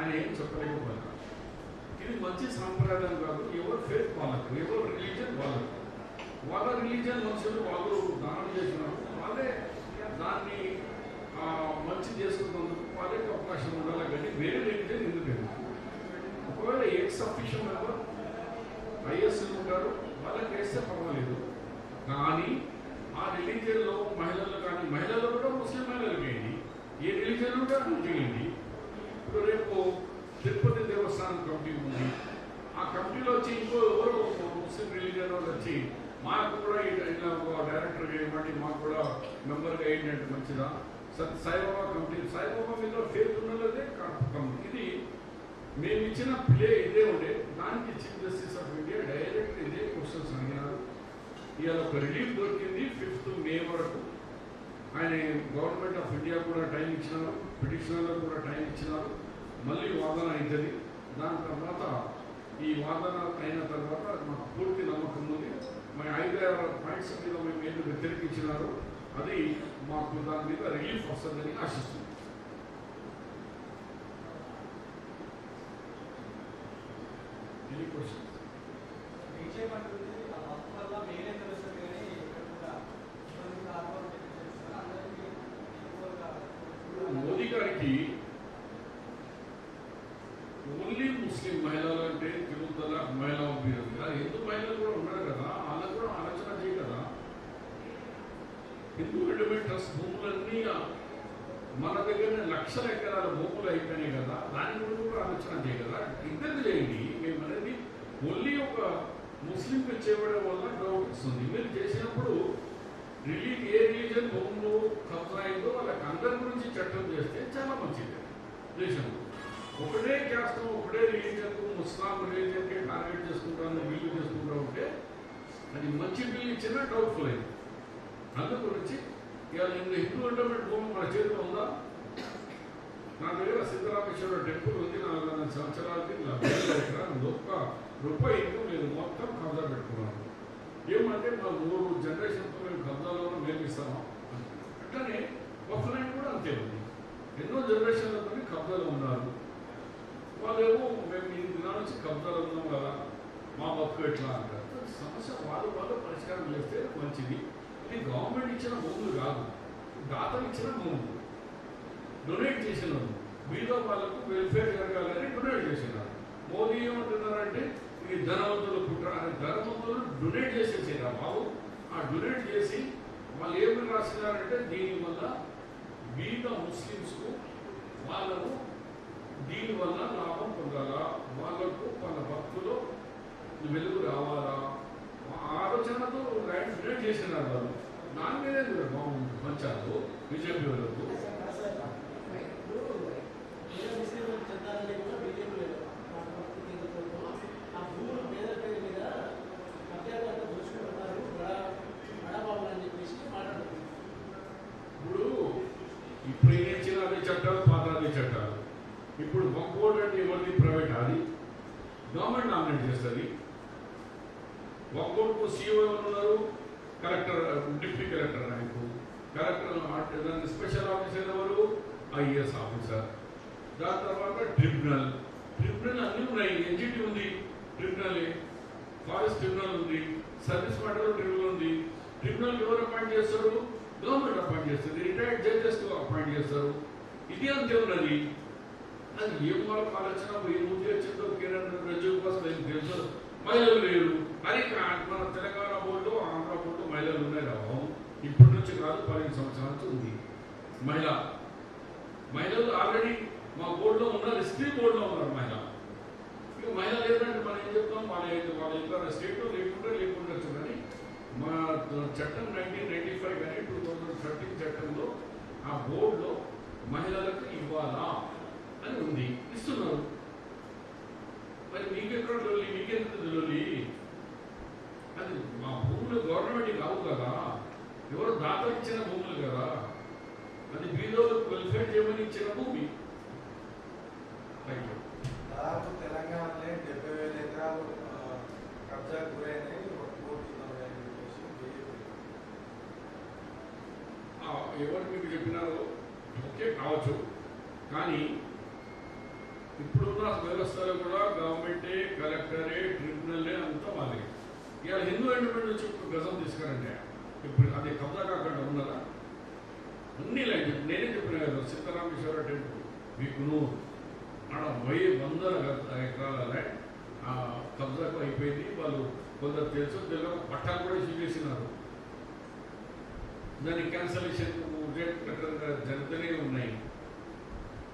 ఆయన ఏం చెప్పలేకపోయినా. ఇది మంచి సాంప్రదాయం కాదు. ఎవరు ఫేత్ వాళ్ళకు, ఎవరు రిలీజియన్ వాళ్ళకు, వాళ్ళ రిలీజియన్ మనుషులు వాళ్ళు దానం చేసినారు, వాళ్ళే దాన్ని మంచి చేసుకున్నందుకు వాళ్ళకి అవకాశం ఉండాలి. కానీ వేరే రిలీజియన్ ఎందుకు? ఒకవేళ ఎక్స్ అఫీషియల్ మెంబర్ ఐఎస్ఎల్ ఉంటారు, వాళ్ళకి వేస్తే పర్వాలేదు. కానీ ఆ రిలీజియన్లో మహిళలు కానీ, మహిళలు కూడా ముస్లిం మహిళలు వేయండి, ఏ రిలీజియన్ కూడా చేయండి. ఇప్పుడు రేపు తిరుపతి దేవస్థానం కమిటీ ఉంది, ఆ కమిటీలో వచ్చి ఇంకో ఎవరు ముస్లిం రిలీజియన్ వాళ్ళు వచ్చి మాకు కూడా ఇలా డైరెక్టర్ చేయమండి, మాకు కూడా మెంబర్గా ఏంటంటే మంచిదా? సాయిబాబా కమిటీ, సాయిబాబా మీద ఫేత్ ఉన్నదే కమిటీ. ఇది మేము ఇచ్చిన ప్లే ఇదే ఉండే, దానికి chief justice of India direct ఇదే క్వశ్చన్స్ అడిగినారు. ఇవాళ ఒక రిలీఫ్ దొరికింది 5th May వరకు. ఆయన గవర్నమెంట్ ఆఫ్ ఇండియా కూడా టైం ఇచ్చినారు, పిటిషనర్లకు కూడా టైం ఇచ్చినారు. మళ్ళీ వాదన అవుతుంది. దాని తర్వాత ఈ వాదన అయిన తర్వాత మాకు పూర్తి నమ్మకం ఉంది. మా 5-6 పాయింట్స్ మీద మేము ఏదో వ్యతిరేకించినారు, అది మాకు దాని మీద రిలీఫ్ వస్తుందని ఆశిస్తుంది. Any questions? మోదీ గారికి ఓన్లీ ముస్లిం మహిళలు అంటే తిరుగుదల మహిళా అభ్యర్థి, హిందూ మహిళలు కూడా ఉన్నారు కదా, వాళ్ళకు కూడా ఆలోచన చేయ కదా. హిందూ రెడీమేడ్ ట్రస్ట్ భూములన్నీ మన దగ్గర లక్షల ఎకరాల భూములు అయిపోయినాయి కదా, దాని గురించి కూడా ఆలోచన చేయ కదా. ఇద్దరు చేయండి. మేము అనేది ఓన్లీ ఒక ముస్లింకి చేయబడే వల్ల డౌట్ వస్తుంది. మీరు చేసినప్పుడు ఏ రిలీజన్ భూములు కబ్జా అయిందో వాళ్ళకి అందరి గురించి చట్టం చేస్తే చాలా మంచిది. దేశంలో ఒకటే క్యాస్ట్, ఒకటే రిలీజన్, ముస్లాం రిలీజన్కే టార్గెట్ చేసుకుంటాను, బిల్లు చేసుకుంటూ ఉంటే అది మంచి బిల్లు ఇచ్చినా డౌట్ఫుల్ అయింది. అందు గురించి ఇవాళ హిందూ ఎండోమెంట్ భూమి మన చేతిలో ఉందా? నా దగ్గర సిద్ధరామేశ్వర టెంపుల్ ఉంది, 4 సంవత్సరాలకి ఒక్క రూపాయి ఇన్కమ్ లేదు, మొత్తం కబ్జా పెట్టుకున్నాను. ఏమంటే మా 3 జనరేషన్తో మేము కబ్జాలో మేమిస్తాము. అట్లనే వఫ్లైన్ కూడా అంతే ఉంది, ఎన్నో జనరేషన్లతో కబ్జాలో ఉన్నారు. వాళ్ళేమో మేము ఈ దినాల నుంచి కబ్జాలో ఉన్నాం కదా, మా బతుకు ఎట్లా అంటారు. సమస్య వాళ్ళు పరిష్కారం చేస్తే మంచిది. ఇది గవర్నమెంట్ ఇచ్చిన భూములు కాదు, దాతలు ఇచ్చిన భూములు, డొనేట్ చేసినారు. మీలో వాళ్ళకు వెల్ఫేర్ జరగాలని డొనేట్ చేసినారు. మోదీ ఏమంటున్నారంటే ఇది ధనవంతులు కుట్ర అని. ధనవంతులు డొనేట్ చేసేసారు బాబు. ఆ డొనేట్ చేసి వాళ్ళు ఏమి రాసినారంటే దీనివల్ల బీద ముస్లిమ్స్కు వాళ్ళకు దీనివల్ల లాభం పొందాలా, వాళ్ళకు వాళ్ళ భక్తులు వెలుగు రావాలా, ఆలోచనతో డొనేట్ చేసినారు వాళ్ళు. దాని మీదే బాగుంది పంచాలు బీజేపీ వాళ్ళకు. ఇప్పుడు ఏం చేయాలి? చట్టాలు పాతాది చట్టాలు. ఇప్పుడు వక్ఫ్ అంటే ఎవరిది? ప్రైవేట్. అది గవర్నమెంట్ నామినేట్ చేస్తుంది. వక్ఫ్ సీఈఓ ఎవరున్నారు? Collector, deputy collector rank. Collector special officer ఎవరు? IAS officer. దాని తర్వాత ట్రిబ్యునల్ అన్నీ ఉన్నాయి. ఎన్జిటి ఉంది, ట్రిబ్యునల్, ఫారెస్ట్ ట్రిబ్యునల్ ఉంది, సర్వీస్ మాటలో ట్రిబ్యునల్ ఉంది. ట్రిబ్యునల్ ఎవరు అపాయింట్ చేస్తారు? గవర్నమెంట్ అపాయింట్ చేస్తుంది. రిటైర్డ్ జడ్జెస్ అపాయింట్ చేస్తారు. ఇది అంతే ఉన్నది. అది ఏం వాళ్ళకి ఆలోచన ఏ ముందు వచ్చిందో కిరణ్ రిజిజు కోసం తెలుసు. మహిళలు లేరు. అది మన తెలంగాణ బోర్డు, ఆంధ్ర బోర్డు మహిళలు ఉన్నాయి రావు. ఇప్పటి నుంచి కాదు, 15 సంవత్సరాల నుంచి ఉంది మహిళలు ఆల్రెడీ మా బోర్డులో ఉన్నారు, స్త్రీ బోర్డులో ఉన్నారు మహిళ. ఇక మహిళ లేదంటే మనం ఏం చెప్తాం? వాళ్ళ ఇంకా స్టేట్లో లేకుండొచ్చు. కానీ మా చట్టం 1995 కానీ 2013 చట్టంలో ఆ బోర్డులో మహిళలకు ఇవ్వాలా అని ఉంది, ఇస్తున్నారు. మరి మీకెక్కడ లొల్లి? మీకెందుకు లొల్లి? అది మా భూములు గవర్నమెంట్ కావు కదా, ఎవరు దాత ఇచ్చిన భూములు కదా. అది బీదోలకు వెల్ఫేర్ చేయమని ఇచ్చిన భూమి. దాదాపు తెలంగాణలో 70,000 ఎకరాలు కబ్జా గురైనాయి. ఎవరు మీకు చెప్పినారో ఓకే కావచ్చు, కానీ ఇప్పుడున్న వ్యవస్థలో కూడా గవర్నమెంటే, కలెక్టరే, ట్రిబ్యునల్లే అంతా వాళ్ళే. ఇవాళ హిందూ ఎండోమెంట్ వచ్చి ఇప్పుడు గజం తీసుకురంటే ఇప్పుడు అది కబ్జా కాకుండా ఉన్నదా? అన్ని ల్యాండ్ నేనే చెప్పిన కదా, సీతారామేశ్వర టెంపుల్ మీకు ఆడ 100 ఎకరాల ల్యాండ్ కబ్జాకు అయిపోయింది. వాళ్ళు కొందరు తెలుసు తెలియక పట్టాలు కూడా ఇష్యూ చేసినారు. దాని క్యాన్సలేషన్ రేట్ ప్రకారంగా జరుగుతూనే ఉన్నాయి.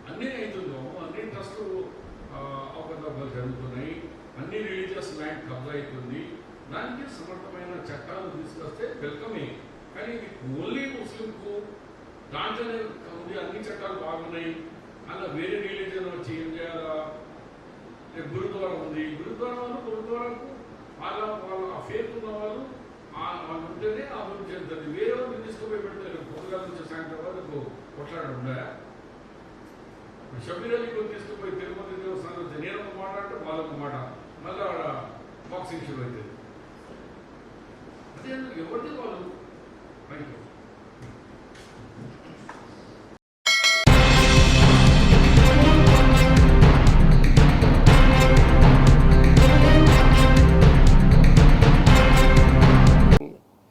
అన్నీ అవుతుందో అన్ని ట్రస్టులు అవకతవకలు జరుగుతున్నాయి. అన్ని రిలీజియస్ ల్యాండ్ కబ్జా అవుతుంది. దానికి సమర్థమైన చట్టాలు తీసుకొస్తే వెల్కమే. కానీ ఇది ఓన్లీ ముస్లింకు దాంట్లోనే ఉంది. అన్ని చట్టాలు బాగున్నాయి. అలా వేరే రిలీజియన్ వచ్చి ఏం చేయాలా? గురుద్వారా ఉంది. గురుద్వారాకు వాళ్ళ ఫేత్ ఉన్న వాళ్ళు వాళ్ళు ఉంటేనే అభివృద్ధి చెందుతుంది. వేరే వాళ్ళు తీసుకుపోయి పెడతారు. పొద్దుగాల నుంచి సాయంత్రం వరకు కొట్లాడుందా? షబీర్ అలీ కూడా తీసుకుపోయి తిరుపతి దేవస్థానం నేను ఒక మాట అంటే వాళ్ళొక మాట, మళ్ళీ ఆడ బాక్సింగ్ షో అవుతుంది. అదే ఎవరిది వాళ్ళు రైట్.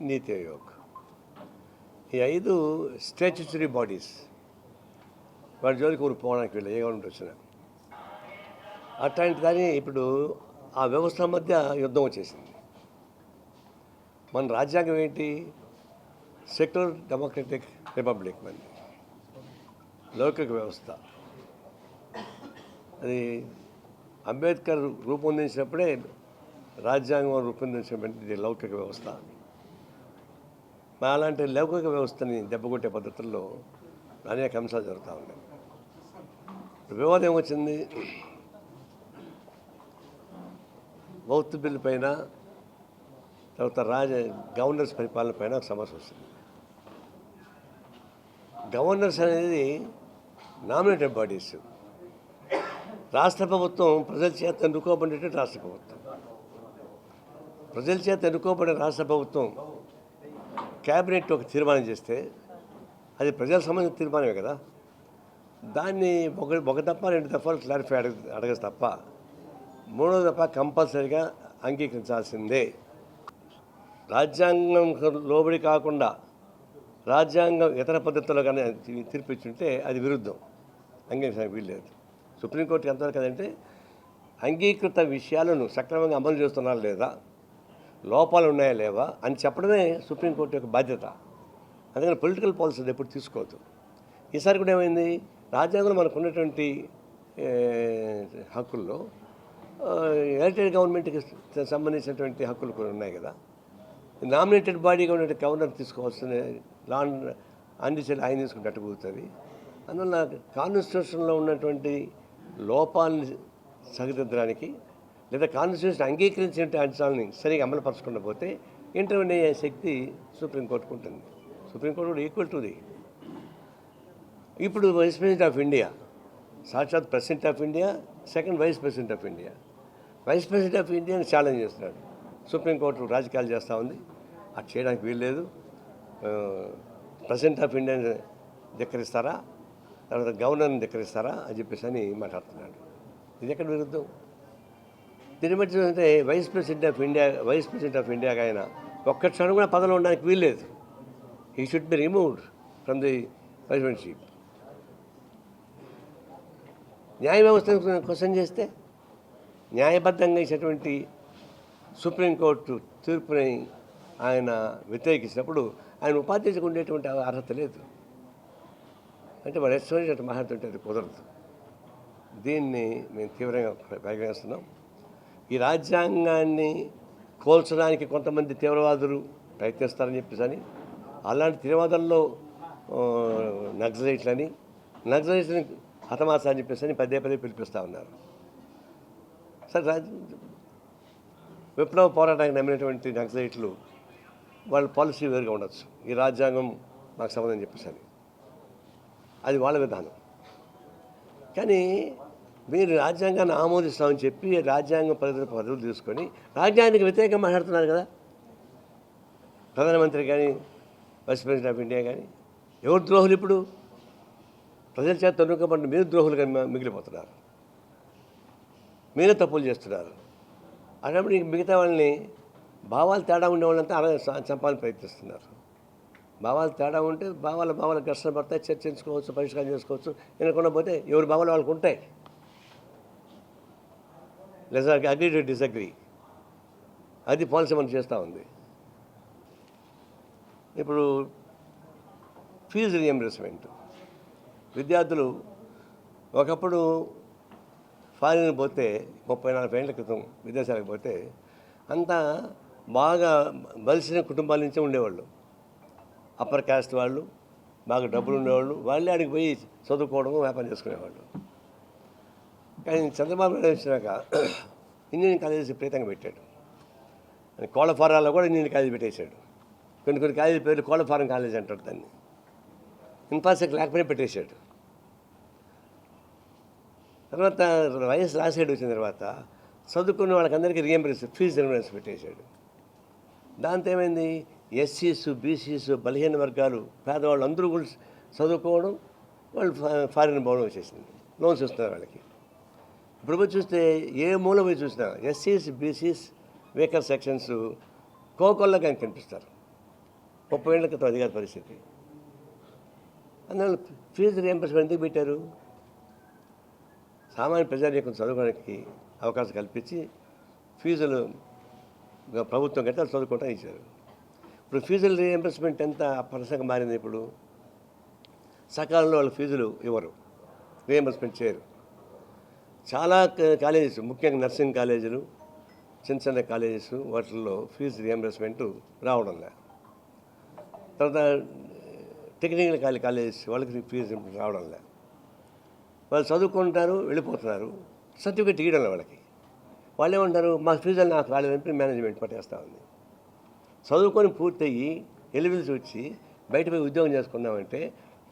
నీతి ఆయోగ్ ఈ 5 స్టాట్యుటరీ బాడీస్ వాటి జోలికి ఊరు పోవడానికి వీళ్ళు ఏ గవర్నమెంట్ వచ్చినా అట్లాంటి దాన్ని ఇప్పుడు ఆ వ్యవస్థ మధ్య యుద్ధం వచ్చేసింది. మన రాజ్యాంగం ఏంటి? సెక్యులర్ డెమోక్రటిక్ రిపబ్లిక్, మనది లౌకిక వ్యవస్థ. అది అంబేద్కర్ రూపొందించినప్పుడే రాజ్యాంగం రూపొందించినటువంటి లౌకిక వ్యవస్థ. అలాంటి లౌకిక వ్యవస్థని దెబ్బకొట్టే పద్ధతుల్లో అనేక అంశాలు జరుగుతూ ఉన్నాయి. వివాదం ఏమొచ్చింది? వక్ఫ్ బిల్లు పైన, తర్వాత గవర్నర్స్ పరిపాలన పైన ఒక సమస్య వస్తుంది. గవర్నర్స్ అనేది నామినేటెడ్ బాడీస్. రాష్ట్ర ప్రభుత్వం ప్రజల చేత ఎన్నుకోబడినటువంటి రాష్ట్ర ప్రభుత్వం. ప్రజల చేత ఎన్నుకోబడిన రాష్ట్ర ప్రభుత్వం క్యాబినెట్ ఒక తీర్మానం చేస్తే అది ప్రజలకు సంబంధించిన తీర్మానమే కదా. దాన్ని ఒక తప్ప 2 దఫాలు క్లారిఫై అడగదు తప్ప 3వ దఫా కంపల్సరీగా అంగీకరించాల్సిందే. రాజ్యాంగం లోబడి కాకుండా రాజ్యాంగం ఇతర పద్ధతుల్లో కానీ తీర్పిచ్చుంటే అది విరుద్ధం, అంగీకరించడానికి వీల్లేదు. సుప్రీంకోర్టు ఎంతవరకు కదంటే అంగీకృత విషయాలను సక్రమంగా అమలు చేస్తున్నారా లేదా, లోపాలు ఉన్నాయా లేవా అని చెప్పడమే సుప్రీంకోర్టు యొక్క బాధ్యత. అందుకని పొలిటికల్ పాలసీ ఎప్పుడు తీసుకోవద్దు. ఈసారి కూడా ఏమైంది? రాజ్యాంగంలో మనకు ఉన్నటువంటి హక్కుల్లో ఎలక్టెడ్ గవర్నమెంట్కి సంబంధించినటువంటి హక్కులు కూడా ఉన్నాయి కదా. నామినేటెడ్ బాడీగా ఉన్నటువంటి గవర్నర్ తీసుకోవాల్సిన అన్ని ఆయన తీసుకున్నట్టు కుదురుతుంది. అందువల్ల కాన్స్టిట్యూషన్లో ఉన్నటువంటి లోపాలను సరిదిద్దడానికి లేదా కాన్స్టిట్యూషన్ అంగీకరించిన అంశాలని సరిగా అమలుపరచకుండా పోతే ఇంటర్వ్యూ అయ్యే శక్తి సుప్రీంకోర్టుకు ఉంటుంది. సుప్రీంకోర్టు కూడా ఈక్వల్ టు ది. ఇప్పుడు వైస్ ప్రెసిడెంట్ ఆఫ్ ఇండియా, సాక్షాత్ president of India, second vice president of India. Vice president of ఇండియాని ఛాలెంజ్ చేస్తున్నాడు. సుప్రీంకోర్టు రాజకీయాలు చేస్తూ ఉంది, అది చేయడానికి వీల్లేదు. ప్రెసిడెంట్ ఆఫ్ ఇండియాని ధిక్కరిస్తారా, తర్వాత గవర్నర్ని ధిక్కరిస్తారా అని చెప్పేసి అని మాట్లాడుతున్నాడు. ఇది ఎక్కడ విరుద్ధం? దీన్ని బట్టి చూస్తే వైస్ ప్రెసిడెంట్ ఆఫ్ ఇండియాగా ఆయన ఒక్క క్షణం కూడా పదవిలో ఉండడానికి వీల్లేదు. He should be removed from the presidentship. న్యాయ వ్యవస్థను క్వశ్చన్ చేస్తే న్యాయబద్ధంగా ఇచ్చినటువంటి సుప్రీంకోర్టు తీర్పుని ఆయన వ్యతిరేకించినప్పుడు ఆయన ఉపాధ్యక్షులకు ఉండేటువంటి అర్హత లేదు. అంటే వాడు ఎస్వరించినట్టు మాట్లాడుతుంటే అది కుదరదు. దీన్ని మేము తీవ్రంగా పరిగణిస్తున్నాం. ఈ రాజ్యాంగాన్ని కోల్చడానికి కొంతమంది తీవ్రవాదులు ప్రయత్నిస్తారని చెప్పేసి అలాంటి తీవ్రవాదుల్లో నక్సలైట్లని హతమార్చాలని చెప్పేసి పదే పిలిపిస్తూ ఉన్నారు. సరే, విప్లవ పోరాటానికి నమ్మినటువంటి నక్సలైట్లు వాళ్ళ పాలసీ వేరుగా ఉండొచ్చు. ఈ రాజ్యాంగం మాకు సంబంధం చెప్పేసి అది వాళ్ళ విధానం. కానీ మీరు రాజ్యాంగాన్ని ఆమోదిస్తామని చెప్పి రాజ్యాంగం పదవులు తీసుకొని రాజ్యాంగానికి వ్యతిరేకంగా మాట్లాడుతున్నారు కదా. ప్రధానమంత్రి కానీ వైస్ ప్రెసిడెంట్ ఆఫ్ ఇండియా కానీ ఎవరు ద్రోహులు? ఇప్పుడు ప్రజల చేత ఎన్నుకోబడిన మీరు ద్రోహులుగా మిగిలిపోతున్నారు. మీరే తప్పులు చేస్తున్నారు అన్నప్పుడు ఇంక మిగతా వాళ్ళని భావాలు తేడా ఉండే వాళ్ళంతా చంపాలని ప్రయత్నిస్తున్నారు. భావాలు తేడా ఉంటే భావాల ఘర్షణ పడతాయి, చర్చించుకోవచ్చు, పరిష్కారం చేసుకోవచ్చు. వినకుండా పోతే ఎవరి భావాలు వాళ్ళకు ఉంటాయి. లేదా అగ్రీ టు డిసగ్రీ, అది పాలసీ మనం చేస్తూ ఉంది. ఇప్పుడు ఫీజు రియంబర్స్మెంట్, విద్యార్థులు ఒకప్పుడు ఫారిన్ పోతే 30-40 ఏళ్ల క్రితం విదేశాలకు పోతే అంతా బాగా బలిసిన కుటుంబాల నుంచే ఉండేవాళ్ళు. అప్పర్ కాస్ట్ వాళ్ళు, బాగా డబ్బులు ఉండేవాళ్ళు, వాళ్ళే అడిగి పోయి చదువుకోవడం, వ్యాపారం చేసుకునేవాళ్ళు. కానీ చంద్రబాబు నాయుడు వచ్చినాక ఇంజనీరింగ్ కాలేజెస్ విపరీతంగా పెట్టాడు. కోళ్ళఫారాల్లో కూడా ఇంజనీరింగ్ కాలేజీ పెట్టేశాడు. కొన్ని కాలేజీ పేర్లు కోళ్ళఫారం కాలేజ్ అంటాడు దాన్ని. ఇన్ఫ్రాస్ట్రక్చర్ లేకపోయినా పెట్టేశాడు. తర్వాత వైఎస్ రాజశేఖర్ వచ్చిన తర్వాత చదువుకున్న వాళ్ళకందరికీ ఫీజు రియంబర్స్ పెట్టేశాడు. దాంతో ఏమైంది, ఎస్సీస్, బీసీస్, బలహీన వర్గాలు, పేదవాళ్ళు అందరూ కూడా చదువుకోవడం, వాళ్ళు ఫారిన్ పోవడం వచ్చేసింది. లోన్స్ ఇస్తున్నారు వాళ్ళకి. ఇప్పుడు పోయి చూస్తే ఏ మూల పోయి చూసినా ఎస్సీస్, బీసీస్, వీకర్ సెక్షన్స్ కోకొల్లగా కనిపిస్తారు. 30 ఏళ్ల క్రితం అధికార పరిస్థితి. అందువల్ల ఫీజు రియంబర్స్మెంట్ ఎందుకు పెట్టారు? సామాన్య ప్రజానీకం చదువుకోవడానికి అవకాశం కల్పించి ఫీజులు ప్రభుత్వం కట్టి వాళ్ళు చదువుకుంటా ఇచ్చారు. ఇప్పుడు ఫీజుల రియంబర్స్మెంట్ ఎంత పరసంగా మారింది. ఇప్పుడు సకాలంలో వాళ్ళ ఫీజులు ఇవ్వరు, రియంబర్స్మెంట్ చేయరు. చాలా కాలేజెస్, ముఖ్యంగా నర్సింగ్ కాలేజీలు, చిన్న కాలేజెస్, వాటిల్లో ఫీజు రియంబర్స్మెంట్ రావడం లేదు. తర్వాత టెక్నికల్ కాలేజెస్ వాళ్ళకి ఫీజు రావడం లేదు. వాళ్ళు చదువుకుంటారు, వెళ్ళిపోతున్నారు, సర్టిఫికేట్ ఇవ్వడం వాళ్ళకి. వాళ్ళు ఏమంటారు, మా ఫీజులు నాకు రాలేదని మేనేజ్మెంట్ పట్టేస్తూ ఉంది. చదువుకొని పూర్తయ్యి ఎలిజిబిలిటీ వచ్చి బయట పోయి ఉద్యోగం చేసుకున్నామంటే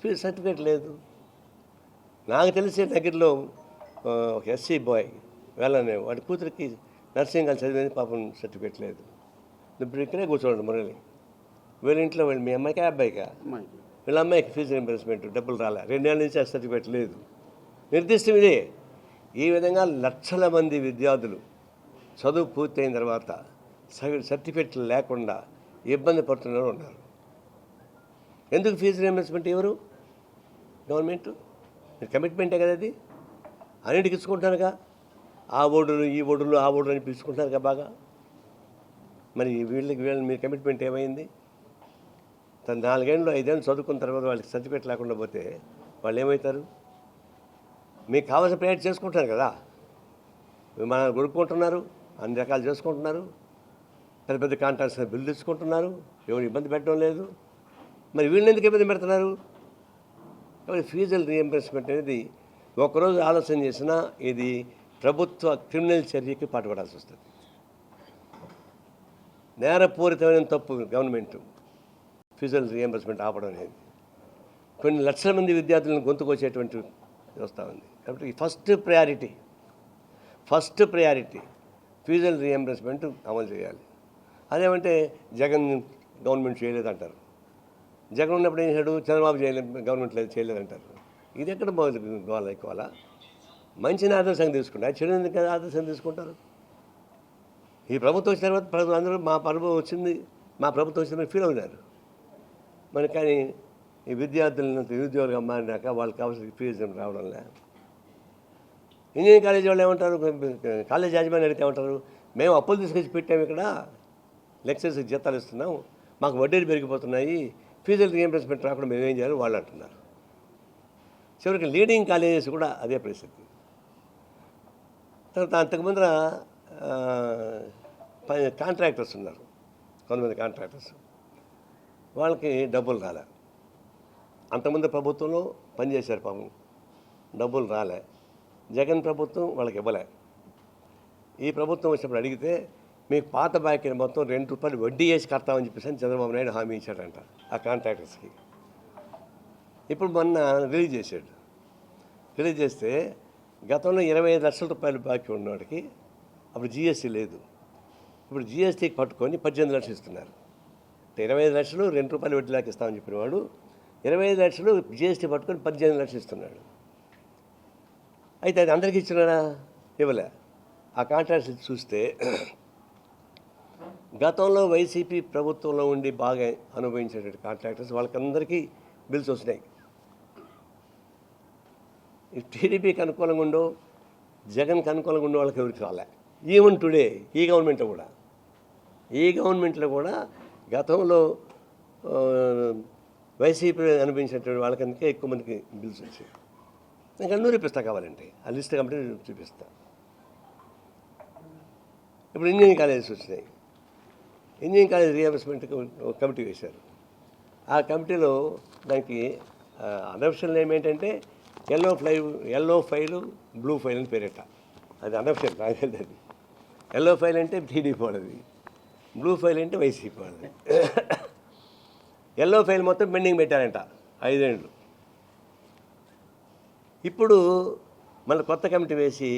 ఫీజు సర్టిఫికేట్ లేదు. నాకు తెలిసే దగ్గరలో ఒక ఎస్సీ బాయ్ వెళ్ళనే వాడి కూతురికి నర్సింగ్ కాలేజ్ చదివేది, పాపం సర్టిఫికేట్ లేదు. ఇప్పుడు ఇక్కడే కూర్చోండి మురళి, వీళ్ళ ఇంట్లో వెళ్ళి మీ అమ్మాయికి అబ్బాయికా, వీళ్ళ అమ్మాయికి ఫీజు రింబర్స్మెంట్ డబ్బులు రాలే, 2 ఏళ్ళ నుంచి ఆ సర్టిఫికేట్ లేదు. నిర్దిష్టం ఇదే. ఈ విధంగా లక్షల మంది విద్యార్థులు చదువు పూర్తయిన తర్వాత సర్టిఫికేట్లు లేకుండా ఇబ్బంది పడుతున్నారు ఉన్నారు. ఎందుకు ఫీజు రింబర్స్మెంట్ ఎవరు? గవర్నమెంట్ కమిట్మెంటే కదా అది. అన్నింటికి ఇచ్చుకుంటారుగా, ఆ ఓడులు, ఈ ఓడులు, ఆ ఓడులు అని పిలుచుకుంటారుగా బాగా. మరి వీళ్ళని మీ కమిట్మెంట్ ఏమైంది? 4 ఏళ్ళు 5 ఏళ్ళు చదువుకున్న తర్వాత వాళ్ళకి సర్టిఫికేట్ లేకుండా పోతే వాళ్ళు ఏమవుతారు? మీకు కావాల్సిన ప్రయత్నం చేసుకుంటారు కదా, విమానాలు కొనుక్కుంటున్నారు, అన్ని రకాలు చేసుకుంటున్నారు, పెద్ద పెద్ద కాంట్రాక్ట్స్ బిల్లు ఇచ్చుకుంటున్నారు, ఎవరు ఇబ్బంది పెట్టడం లేదు. మరి వీళ్ళని ఎందుకు ఇబ్బంది పెడుతున్నారు? కాబట్టి ఫీజుల రియంబర్స్మెంట్ అనేది ఒకరోజు ఆలోచన చేసినా ఇది ప్రభుత్వ క్రిమినల్ చర్యకి పాటుపడాల్సి వస్తుంది. నేరపూరితమైన తప్పు గవర్నమెంట్ ఫీజుల రియంబర్స్మెంట్ ఆపడం అనేది. కొన్ని లక్షల మంది విద్యార్థులను గొంతుకొచ్చేటువంటి వస్తూ ఉంది. కాబట్టి ఫస్ట్ ప్రయారిటీ ఫీజుల రియంబర్స్మెంట్ అమలు చేయాలి. అదేమంటే జగన్ గవర్నమెంట్ చేయలేదంటారు. జగన్ ఉన్నప్పుడు ఏం చేశాడు? చంద్రబాబు గవర్నమెంట్ చేయలేదంటారు. ఇది ఎక్కడ గోవాలా ఎక్కువాలా? మంచిని ఆదర్శంగా తీసుకుంటారు, చెడు ఎందుకు ఆదర్శంగా తీసుకుంటారు? ఈ ప్రభుత్వం వచ్చిన తర్వాత అందరూ మా ప్రభుత్వం వచ్చిందని ఫీల్ అవుతారు. మరి కానీ ఈ విద్యార్థులను నిరుద్యోగులుగా మారినాక వాళ్ళకి కావాల్సిన ఫీజు రావడం లే. ఇంజనీరింగ్ కాలేజీ వాళ్ళు ఏమంటారు? కాలేజ్ యాజమాన్యం అడిగితే ఏమంటారు? మేము అప్పులు తీసుకొచ్చి పెట్టాము, ఇక్కడ లెక్చర్స్కి జీతాలు ఇస్తున్నాం, మాకు వడ్డీలు పెరిగిపోతున్నాయి, ఫీజులు రియంబర్స్మెంట్ రాకుండా మేమేం చేయాలి వాళ్ళు అంటున్నారు. చివరికి లీడింగ్ కాలేజెస్ కూడా అదే పరిస్థితి. తర్వాత అంతకుముందర కాంట్రాక్టర్స్ ఉన్నారు, కొంతమంది కాంట్రాక్టర్స్, వాళ్ళకి డబ్బులు రాలే. అంతకుముందు ప్రభుత్వంలో పనిచేశారు, పాపం డబ్బులు రాలే. జగన్ ప్రభుత్వం వాళ్ళకి ఇవ్వలే. ఈ ప్రభుత్వం వచ్చినప్పుడు అడిగితే మీకు పాత బాకీని మొత్తం ₹2 వడ్డీ వేసి కడతామని చెప్పేసి చంద్రబాబు నాయుడు హామీ ఇచ్చాడంట ఆ కాంట్రాక్టర్స్కి. ఇప్పుడు మొన్న రిలీజ్ చేస్తే గతంలో ₹25 లక్షల బాకీ ఉన్నవాడికి అప్పుడు జీఎస్టీ లేదు. ఇప్పుడు జీఎస్టీకి పట్టుకొని 18 లక్షలు ఇస్తున్నారు. 25 లక్షలు ₹2 వడ్డీ లాగా ఇస్తామని చెప్పిన వాడు 25 లక్షలు జీఎస్టీ పట్టుకొని 18 లక్షలు ఇస్తున్నాడు. అయితే అది అందరికీ ఇచ్చినాడా? ఇవ్వలే. ఆ కాంట్రాక్ట్స్ చూస్తే గతంలో వైసీపీ ప్రభుత్వంలో ఉండి బాగా అనుభవించేటువంటి కాంట్రాక్టర్స్ వాళ్ళకందరికీ బిల్స్ వస్తున్నాయి. ఈ టీడీపీకి అనుకూలంగా ఉండో జగన్కి అనుకూలంగా ఉండే వాళ్ళకి ఎవరికి రాలే. ఈవెన్ టుడే ఈ గవర్నమెంట్లో కూడా గతంలో వైసీపీ అనిపించినటువంటి వాళ్ళకందుకే ఎక్కువ మందికి బిల్స్ వచ్చాయి. నేను అన్నీ చూపిస్తా కావాలంటే ఆ లిస్ట్ కంపెనీ చూపిస్తా. ఇప్పుడు ఇంజనీరింగ్ కాలేజెస్ వచ్చినాయి. ఇంజనీరింగ్ కాలేజ్ రీఎంబర్స్మెంట్కి ఒక కమిటీ వేశారు. ఆ కమిటీలో దానికి అనఫిషియల్ నేమ్ ఏంటంటే ఎల్లో ఫైలు బ్లూ ఫైల్ అని పేరేట. అది అనఫిషియల్ నాకు తెలియదు. ఎల్లో ఫైల్ అంటే టీడీపీ వాళ్ళది, బ్లూ ఫైల్ అంటే వైసీపీ వాళ్ళది. ఎల్లో ఫైల్ మొత్తం పెండింగ్ పెట్టారంట 5 ఏళ్ళు. ఇప్పుడు మళ్ళీ కొత్త కమిటీ వేసి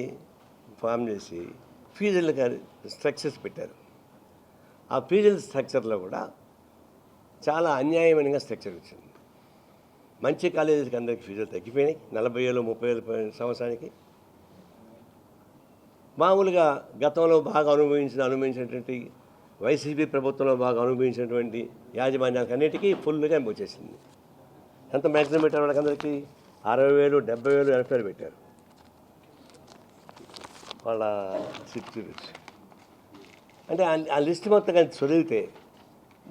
ఫామ్ చేసి ఫీజులు స్ట్రక్చర్స్ పెట్టారు. ఆ ఫీజుల స్ట్రక్చర్లో కూడా చాలా అన్యాయమైన స్ట్రక్చర్ వచ్చింది. మంచి కాలేజీకి అందరికీ ఫీజులు తగ్గిపోయినాయి. 40,000 30,000 సంవత్సరానికి. మామూలుగా గతంలో బాగా అనుభవించినటువంటి వైసీపీ ప్రభుత్వంలో బాగా అనుభవించినటువంటి యాజమాన్యానికి అన్నిటికీ ఫుల్గా వచ్చేసింది. ఎంత మ్యాక్సిమం పెట్టారు వాళ్ళకి అందరికీ 60,000 70,000 80,000 పెట్టారు. వాళ్ళ సిట్ చూపించి అంటే ఆ లిస్ట్ మొత్తం కానీ చదివితే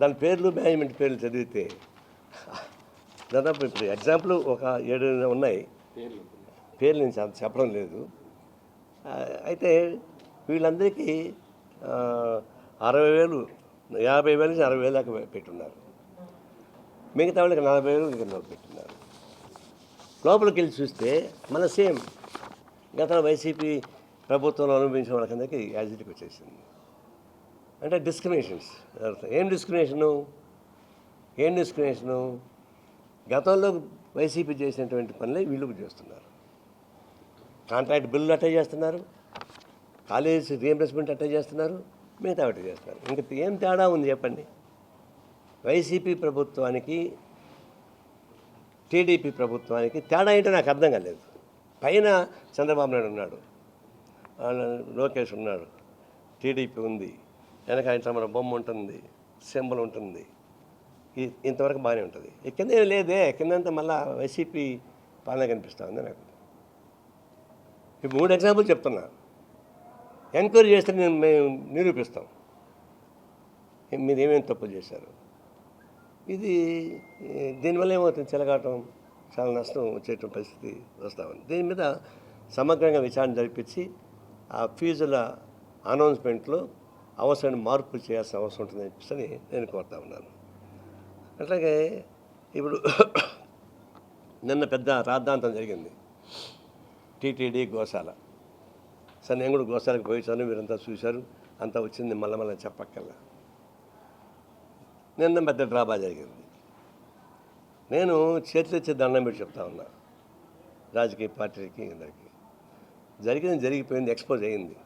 దాని పేర్లు మేనేజ్మెంట్ పేర్లు చదివితే దాదాపు ఇప్పుడు ఎగ్జాంపుల్ ఒక 7 ఉన్నాయి. పేర్లు నేను చెప్పడం లేదు. అయితే వీళ్ళందరికీ 60,000 50,000 నుంచి 60,000 దాకా పెట్టున్నారు. మిగతా వాళ్ళకి 40,000 ఇక్కడ పెట్టున్నారు. లోపలికి వెళ్ళి చూస్తే మన సేమ్ గతంలో వైసీపీ ప్రభుత్వంలో అనుభవించిన వాళ్ళకందరికీ యాజిటీకి వచ్చేసింది. అంటే డిస్క్రిమినేషన్స్. ఏం డిస్క్రిమినేషను? గతంలో వైసీపీ చేసినటువంటి పనులే వీళ్ళు చేస్తున్నారు. కాంట్రాక్ట్ బిల్లు అటెండ్ చేస్తున్నారు, కాలేజ్ రీఎంబర్స్మెంట్ అటెండ్ చేస్తున్నారు, మిగతా అటెండ్ చేస్తున్నారు. ఇంకా ఏం తేడా ఉంది చెప్పండి? వైసీపీ ప్రభుత్వానికి టీడీపీ ప్రభుత్వానికి తేడా ఏంటో నాకు అర్థం కాలేదు. పైన చంద్రబాబు నాయుడు ఉన్నాడు, లోకేష్ ఉన్నాడు, టీడీపీ ఉంది, వెనక ఆయన మన బొమ్మ ఉంటుంది, సింబల్ ఉంటుంది, ఇంతవరకు బాగానే ఉంటుంది. కింద లేదే, కిందంతా మళ్ళీ వైసీపీ పాలన కనిపిస్తూ ఉంది నాకు. ఇప్పుడు 3 ఎగ్జాంపుల్ చెప్తున్నా. ఎంక్వైరీ చేస్తే మేము నిరూపిస్తాం మీరు ఏమేమి తప్పులు చేశారు. ఇది దీనివల్ల ఏమవుతుంది, చెలగాటం చాలా నష్టం వచ్చేటువంటి పరిస్థితి వస్తూ ఉంది. దీని మీద సమగ్రంగా విచారణ జరిపించి ఆ ఫీజుల అనౌన్స్మెంట్లో అవసరమైన మార్పులు చేయాల్సిన అవసరం ఉంటుందని చెప్పేసి నేను కోరుతా ఉన్నాను. అట్లాగే ఇప్పుడు నిన్న పెద్ద రాద్ధాంతం జరిగింది టీటీడీ గోశాల. సరే, నేను కూడా గోశాలకు పోయించాను, మీరంతా చూశారు, అంతా వచ్చింది, మళ్ళీ చెప్పక్కల్లా. నిన్న పెద్ద డ్రాబా జరిగింది. నేను చేతులెచ్చి దండం పెట్టి చెప్తా ఉన్నా రాజకీయ పార్టీలకి అందరికీ. జరిగిపోయింది, ఎక్స్పోజ్ అయింది.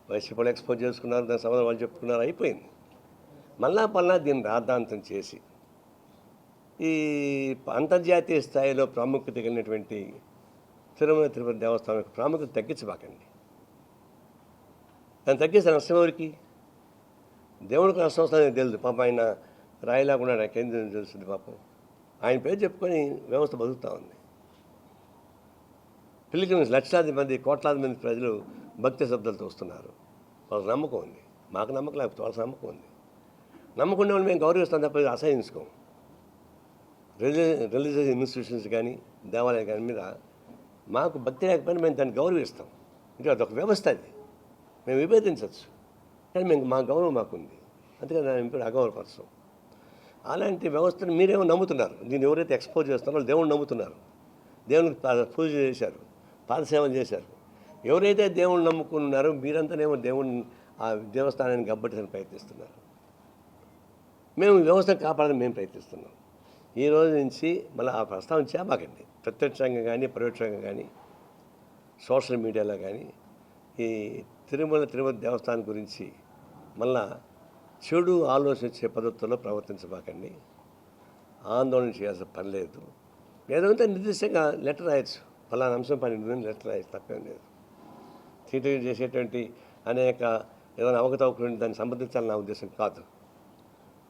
వైసీపీ వాళ్ళు ఎక్స్పోజ్ చేసుకున్నారు, దాని సంబంధం వాళ్ళు చెప్పుకున్నారు, అయిపోయింది. మళ్ళా దీన్ని రాద్ధాంతం చేసి ఈ అంతర్జాతీయ స్థాయిలో ప్రాముఖ్యత కలిగినటువంటి తిరుపతి దేవస్థానం ప్రాముఖ్యత తగ్గించబాకండి. దాన్ని తగ్గిస్తే నష్టం ఎవరికి? దేవుడికి నష్టం వస్తుందని తెలియదు. పాపం ఆయన రాయిలాకుండా నాకేం తెలుస్తుంది పాపం. ఆయన పేరు చెప్పుకొని వ్యవస్థ బతుకుతూ ఉంది. పిలిగ్రిమ్స్ లక్షలాది మంది, కోట్లాది మంది ప్రజలు భక్తి శబ్దాలతో వస్తున్నారు. వాళ్ళకి నమ్మకం ఉంది, మాకు నమ్మకం లేకపోతే వాళ్ళకి నమ్మకం ఉంది. నమ్మకం ఉండే వాళ్ళు మేము గౌరవిస్తాం తప్ప అసహించుకోం. రిలీజియస్ ఇన్స్టిట్యూషన్స్ కానీ దేవాలయం కానీ మీద మాకు భక్తి లేకపోయినా మేము దాన్ని గౌరవిస్తాం. అంటే అదొక వ్యవస్థ, అది మేము విభేదించవచ్చు, కానీ మా గౌరవం మాకుంది. అందుకని దాన్ని ఇప్పుడు అగౌరవపరచం. అలాంటి వ్యవస్థను మీరేమో నమ్ముతున్నారు. దీన్ని ఎవరైతే ఎక్స్పోజ్ చేస్తున్నారో వాళ్ళు దేవుణ్ణి నమ్ముతున్నారు, దేవునికి పూజ చేశారు, పాదసేవలు చేశారు. ఎవరైతే దేవుణ్ణి నమ్ముకున్నారో మీరంతానేమో దేవుణ్ణి ఆ దేవస్థానాన్ని గబ్బట్టిని ప్రయత్నిస్తున్నారు. మేము వ్యవస్థను కాపాడాలని మేము ప్రయత్నిస్తున్నాం. ఈ రోజు నుంచి మళ్ళీ ఆ ప్రస్తావన చేయబాకండి. ప్రత్యక్షంగా కానీ పరోక్షంగా కానీ సోషల్ మీడియాలో కానీ ఈ తిరుపతి దేవస్థానం గురించి మళ్ళా చెడు ఆలోచించే పద్ధతుల్లో ప్రవర్తించబాకండి. ఆందోళన చేయాల్సిన పని లేదు. ఏదంటే నిర్దిష్టంగా లెటర్ రాయొచ్చు, ఫలానా అంశం పని లెటర్ రాయొచ్చు, తప్పేం లేదు. చీటింగ్ చేసేటువంటి అనేక ఏదైనా అవకతవకలు దాన్ని సంబంధించాలని నా ఉద్దేశం కాదు.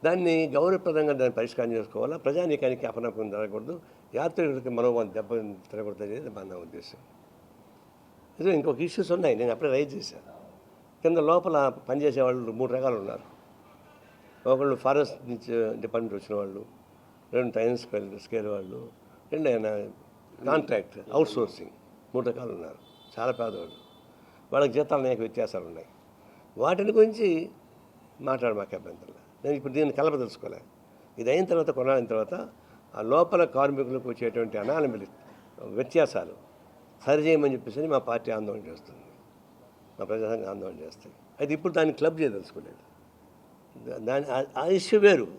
దాన్ని గౌరవప్రదంగా దాన్ని పరిష్కారం చేసుకోవాలా, ప్రజానీకానికి అపనమ్మకం జరగకూడదు, యాత్రికులకి మనోభావం దెబ్బ తిరగకూడదు అనేది నా ఉద్దేశం. ఇది ఇంకొక ఇష్యూస్ ఉన్నాయి, నేను అప్పుడే రైజ్ చేశాను. కింద లోపల పనిచేసే వాళ్ళు 3 రకాలు ఉన్నారు. ఒకళ్ళు ఫారెస్ట్ నుంచి డిపార్ట్మెంట్ వచ్చిన వాళ్ళు, 2 టైమ్ స్కేర్ వాళ్ళు, 2 కాంట్రాక్ట్ అవుట్ సోర్సింగ్, 3 రకాలు ఉన్నారు. చాలా పేదవాళ్ళు, వాళ్ళకి జీతాలు అనేక వ్యత్యాసాలు ఉన్నాయి. వాటిని గురించి మాకు అభ్యంతరం. నేను ఇప్పుడు దీన్ని కలపదలుచుకోలే. ఇది అయిన తర్వాత కొనాలిన తర్వాత ఆ లోపల కార్మికులకు వచ్చేటువంటి అనాలిమల్ వ్యత్యాసాలు సరిచేయమని చెప్పేసి మా పార్టీ ఆందోళన చేస్తుంది, మా ప్రజాసంఘం ఆందోళన చేస్తాయి. అయితే ఇప్పుడు దాన్ని క్లబ్ చేయదలుచుకోలేదు, దాని ఆ ఇష్యూ వేరు.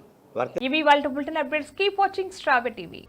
ఇవి వాళ్ళ bulletin updates. Keep watching strawberry TV.